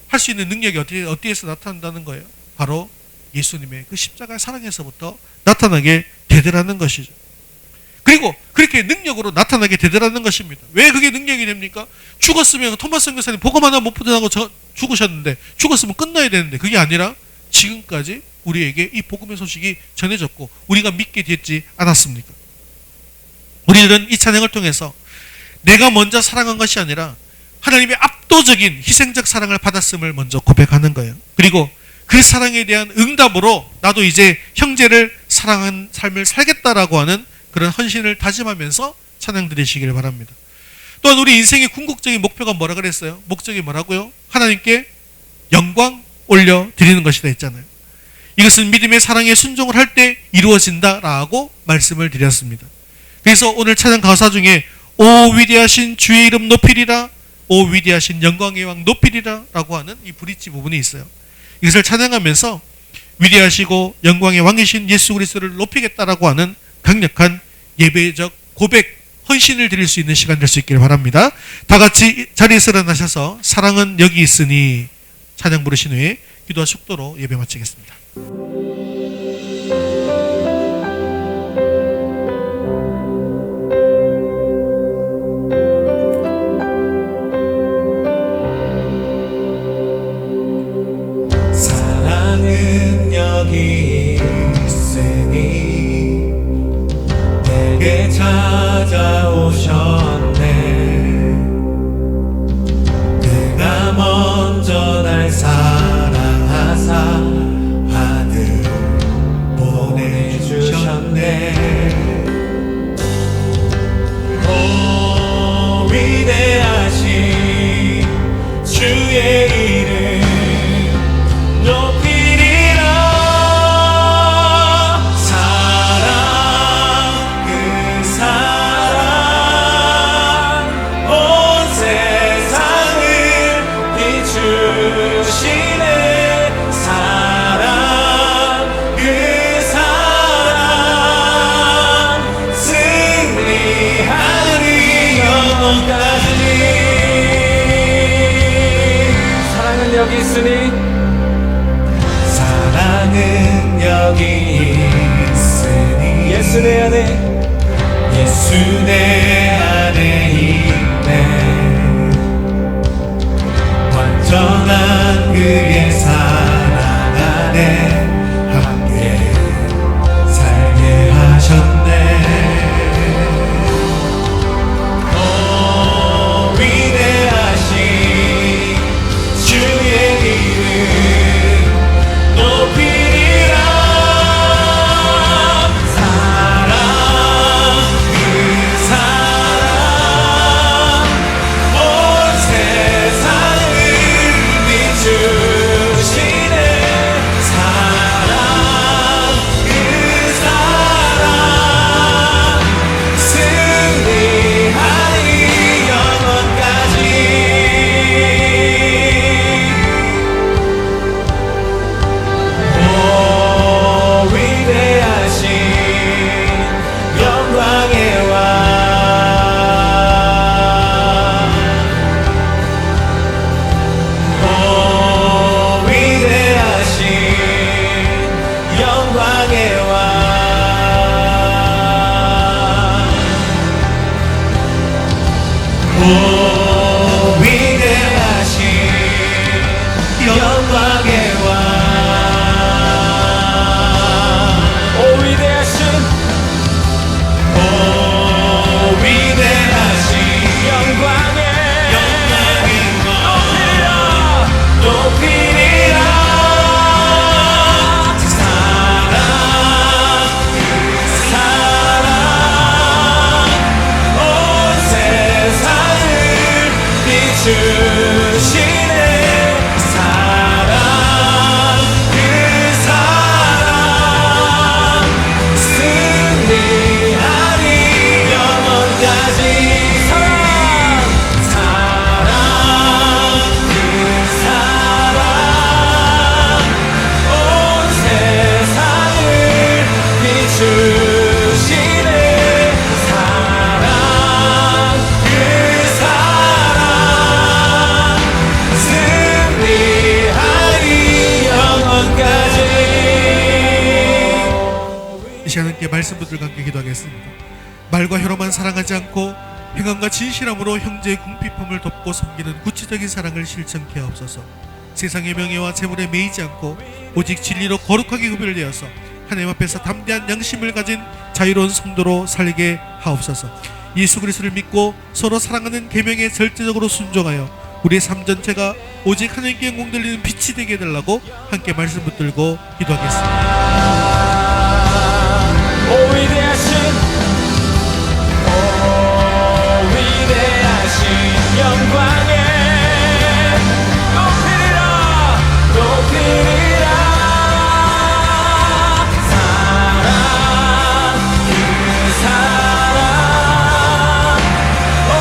Speaker 1: 할 수 있는 능력이 어디에서 나타난다는 거예요? 바로 예수님의 그 십자가의 사랑에서부터 나타나게 되더라는 것이죠. 그리고 그렇게 능력으로 나타나게 되더라는 것입니다. 왜 그게 능력이 됩니까? 죽었으면 토마스 선교사님 복음 하나 못 붙여하고 죽으셨는데 죽었으면 끝나야 되는데 그게 아니라 지금까지 우리에게 이 복음의 소식이 전해졌고 우리가 믿게 됐지 않았습니까? 우리들은 이 찬양을 통해서 내가 먼저 사랑한 것이 아니라 하나님의 압도적인 희생적 사랑을 받았음을 먼저 고백하는 거예요. 그리고 그 사랑에 대한 응답으로 나도 이제 형제를 사랑한 삶을 살겠다라고 하는 그런 헌신을 다짐하면서 찬양 드리시기를 바랍니다. 또한 우리 인생의 궁극적인 목표가 뭐라 그랬어요? 목적이 뭐라고요? 하나님께 영광 올려드리는 것이다 했잖아요. 이것은 믿음의 사랑에 순종을 할 때 이루어진다라고 말씀을 드렸습니다. 그래서 오늘 찬양 가사 중에 오 위대하신 주의 이름 높이리라, 오 위대하신 영광의 왕 높이리라 라고 하는 이 브릿지 부분이 있어요. 이것을 찬양하면서 위대하시고 영광의 왕이신 예수 그리스도를 높이겠다라고 하는 강력한 예배적 고백, 헌신을 드릴 수 있는 시간 될 수 있기를 바랍니다. 다 같이 자리에서 일어나셔서 사랑은 여기 있으니 찬양 부르신 후에 기도와 축도로 예배 마치겠습니다.
Speaker 2: 사랑은 여기 있으니 내게 찾아오셨네. 그가 먼저 날 사랑하사 아들 보내주셨네. 오 위대하신 주의 이름 높이리라. 사랑 그 사랑 온 세상을 비추시네. 사랑 그 사랑 승리하리 영원까지. 사랑은 여기 있으니 사랑은 여기 있으니 예수 내 안에 예수 내 안에 있네. 완전한 그의 사랑 안에 함께 살게 하셨네. 오 위대하신 주의 이름 높이리라. 사랑 그 사랑
Speaker 1: 다시 함께 말씀 붙들과 함께 기도하겠습니다. 말과 혀로만 사랑하지 않고 행함과 진실함으로 형제의 궁핍함을 돕고 섬기는 구체적인 사랑을 실천케 하옵소서. 세상의 명예와 재물에 매이지 않고 오직 진리로 거룩하게 구별되어서 하나님 앞에서 담대한 양심을 가진 자유로운 성도로 살게 하옵소서. 예수 그리스도를 믿고 서로 사랑하는 계명에 절대적으로 순종하여 우리의 삶 전체가 오직 하나님께 영광 돌리는 빛이 되게 해달라고 함께 말씀 붙들고 기도하겠습니다.
Speaker 2: 오 위대하신 영광에 높이리라 사랑 그 사랑 온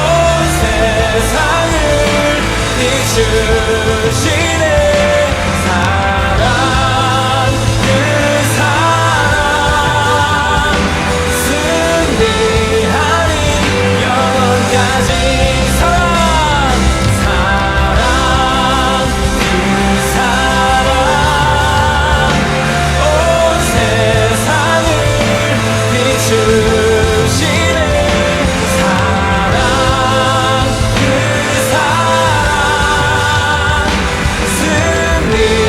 Speaker 2: 세상을 비추시네 사랑 그 사랑 승리하리 영원까지 사랑 그 사랑 온 세상을 비추시네 사랑 그 사랑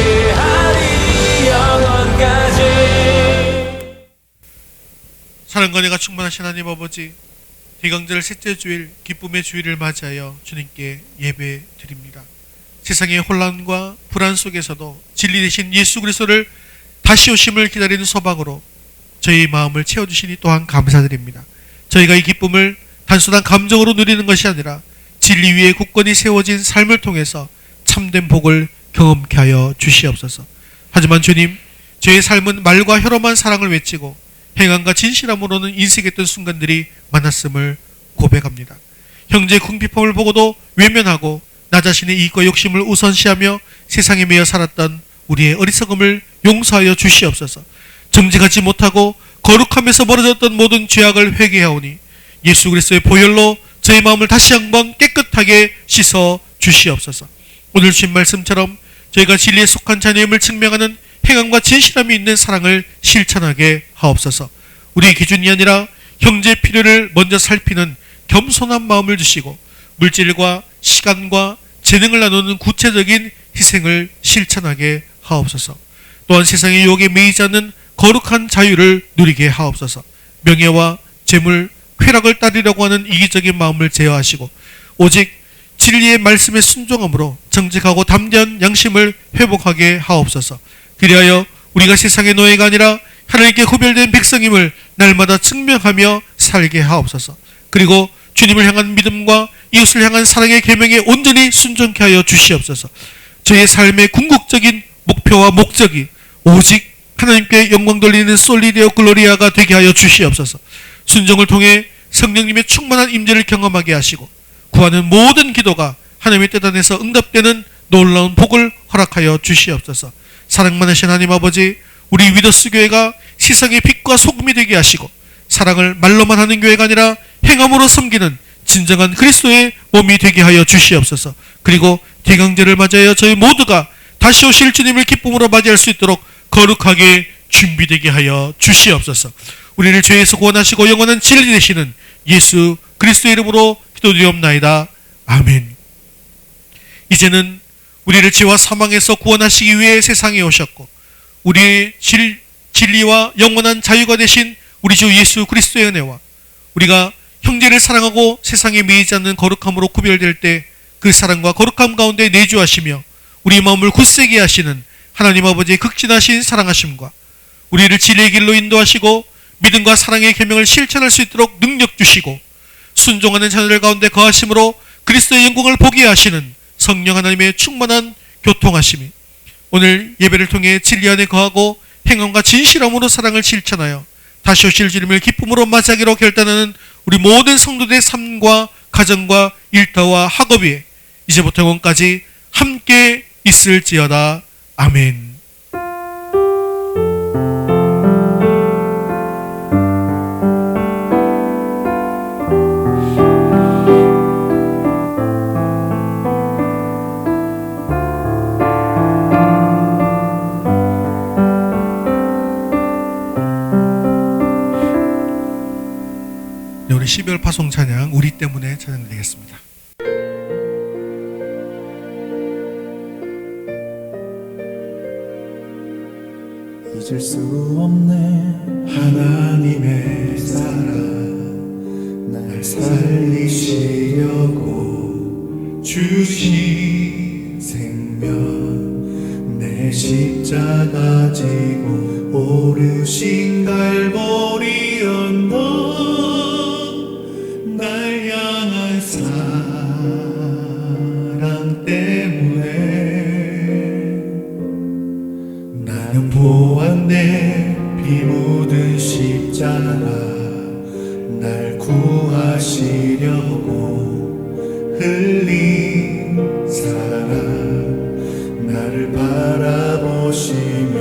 Speaker 2: 승리하리 영원까지.
Speaker 1: 사랑과 은혜가 충만하신 하나님 아버지, 대강절 셋째 주일 기쁨의 주일을 맞이하여 주님께 예배 드립니다. 세상의 혼란과 불안 속에서도 진리 되신 예수 그리스도를 다시 오심을 기다리는 소망으로 저희 마음을 채워주시니 또한 감사드립니다. 저희가 이 기쁨을 단순한 감정으로 누리는 것이 아니라 진리 위에 굳건히 세워진 삶을 통해서 참된 복을 경험케 하여 주시옵소서. 하지만 주님, 저의 삶은 말과 혀로만 사랑을 외치고 행함과 진실함으로는 인색했던 순간들이 많았음을 고백합니다. 형제의 궁핍함을 보고도 외면하고 나 자신의 이익과 욕심을 우선시하며 세상에 매여 살았던 우리의 어리석음을 용서하여 주시옵소서. 정직하지 못하고 거룩함에서 멀어졌던 모든 죄악을 회개하오니 예수 그리스도의 보혈로 저의 마음을 다시 한번 깨끗하게 씻어 주시옵소서. 오늘 주신 말씀처럼 저희가 진리에 속한 자녀임을 증명하는 행함과 진실함이 있는 사랑을 실천하게 하옵소서. 우리의 기준이 아니라 형제의 필요를 먼저 살피는 겸손한 마음을 주시고 물질과 시간과 재능을 나누는 구체적인 희생을 실천하게 하옵소서. 또한 세상의 유혹에 매이지 않는 거룩한 자유를 누리게 하옵소서. 명예와 재물, 쾌락을 따르려고 하는 이기적인 마음을 제어하시고 오직 진리의 말씀에 순종함으로 정직하고 담대한 양심을 회복하게 하옵소서. 그리하여 우리가 세상의 노예가 아니라 하나님께 구별된 백성임을 날마다 증명하며 살게 하옵소서. 그리고 주님을 향한 믿음과 이웃을 향한 사랑의 계명에 온전히 순종케 하여 주시옵소서. 저의 삶의 궁극적인 목표와 목적이 오직 하나님께 영광 돌리는 솔리데오 글로리아가 되게 하여 주시옵소서. 순종을 통해 성령님의 충만한 임재를 경험하게 하시고 구하는 모든 기도가 하나님의 뜻 안에서 응답되는 놀라운 복을 허락하여 주시옵소서. 사랑 많으신 하나님 아버지, 우리 위더스 교회가 세상의 빛과 소금이 되게 하시고 사랑을 말로만 하는 교회가 아니라 행함으로 섬기는 진정한 그리스도의 몸이 되게 하여 주시옵소서. 그리고 대강제를 맞이하여 저희 모두가 다시 오실 주님을 기쁨으로 맞이할 수 있도록 거룩하게 준비되게 하여 주시옵소서. 우리를 죄에서 구원하시고 영원한 진리 되시는 예수 그리스도의 이름으로 기도드리옵나이다. 아멘. 이제는 우리를 죄와 사망에서 구원하시기 위해 세상에 오셨고 우리의 진리와 영원한 자유가 되신 우리 주 예수 그리스도의 은혜와 우리가 형제를 사랑하고 세상에 매이지 않는 거룩함으로 구별될 때 그 사랑과 거룩함 가운데 내주하시며 우리 마음을 굳세게 하시는 하나님 아버지의 극진하신 사랑하심과 우리를 진리의 길로 인도하시고 믿음과 사랑의 계명을 실천할 수 있도록 능력 주시고 순종하는 자녀들 가운데 거하심으로 그리스도의 영광을 보게 하시는 성령 하나님의 충만한 교통하심이 오늘 예배를 통해 진리 안에 거하고 행함과 진실함으로 사랑을 실천하여 다시 오실 주님을 기쁨으로 맞이하기로 결단하는 우리 모든 성도들의 삶과 가정과 일터와 학업 위에 이제부터 영원까지 함께 있을지어다. 아멘. 12월 파송 찬양 우리 때문에 찬양드리겠습니다.
Speaker 2: 잊을 수 없네
Speaker 4: 하나님의 사랑 날 살리시려고 주신 생명 내 십자가 지고 오르신 갈보리 언덕 날 향한 사랑 때문에 나는 보았네 피 묻은 십자가 날 구하시려고 흘린 사랑 나를 바라보시며